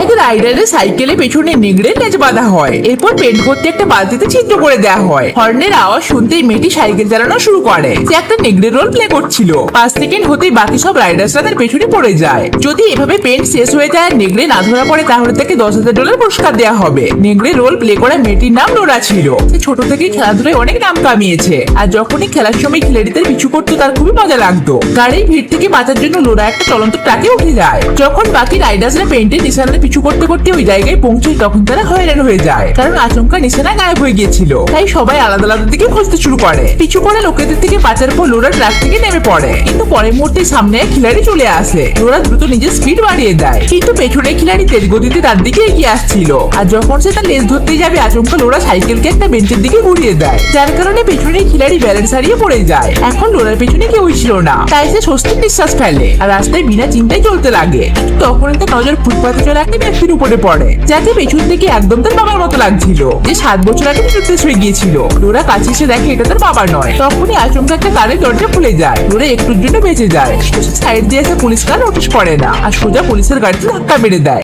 রাইডারের সাইকেলে পেছনে নেগড়ে লেজ বাঁধা হয়। এরপর পেন্ট করতে একটা বালতিতে ছিদ্র করে দেওয়া হয়। হর্নের আওয়াজ শুনতেই মেয়েটি সাইকেল চালানো শুরু করে। সে একটা নেগড়ে রোল প্লে করছিল। 5 সেকেন্ড হতেই বাকি সব রাইডার্সরা তার পেছনে পড়ে যায়। যদি এভাবে পেন্ট শেষ হয়ে যায় আর নেগড়ে না ধরা পড়ে তাহলে তাকে $10,000 পুরস্কার দেওয়া হবে। নেগড়ে রোল প্লে করা মেয়েটির নাম নোরা ছিল। সে ছোট থেকেই খেলাধুলায় অনেক নাম কামিয়েছে। আর যখনই খেলার সময় খিলাড়িদের পিছু করতো তার খুবই মজা লাগতো। গাড়ির ভিড় থেকে বাঁচার জন্য নোরা একটা চলন্ত ট্রাকে উঠে যায়। যখন বাকি রাইডার্সরা পেন্টের নিশানার পিছু করতে করতে ওই জায়গায় পৌঁছায় তখন তারা হয়রান হয়ে যায়, কারণ আচমকা নিশানা গায়েব হয়ে গিয়েছিল। তাই সবাই আলাদা আলাদা দিকে খুঁজতে শুরু করে। পিছু করা লোকেদের থেকে বাঁচার পর লোরা ট্রাক থেকে নেমে পড়ে, কিন্তু পরের মুহূর্তে সামনে খিলাড়ি চলে আসে। লোরা দ্রুত নিজের স্পিড বাড়িয়ে দেয়, কিন্তু পেছনে খিলাড়ি তেজ গতিতে তার দিকে এগিয়ে আসছিল। আর যখন সে তার লেজ ধরতে যাবে আচমকা লোরা সাইকেলকে একটা বেঞ্চের দিকে ঘুরিয়ে দেয়, যার কারণে পেছনে খিলাড়ি ব্যালেন্স হারিয়ে পড়ে যায়। এখন লোরার পেছনে কেউই ছিল না, তাই সে স্বস্তির নিঃশ্বাস ফেলে আর রাস্তায় বিনা চিন্তায় চলতে লাগে। তখন তার নজর ফুটপাতে চলে একটা ব্যক্তির উপরে পড়ে, যাকে পেছন থেকে একদম তার বাবার মতো লাগছিল, যে 7 বছর আগে নিরুদ্দেশ হয়ে গিয়েছিল। লোরা কাছে এসে দেখে এটা তার বাবা নয়। তখনই আচমকা একটা কারের দরজা খুলে যায়। লোরা একটুর জন্য বেঁচে যায়। সাইড দিয়ে এসে পুলিশ কার নোটিশ করে না আর সোজা পুলিশের গাড়িতে ধাক্কা মেরে দেয়।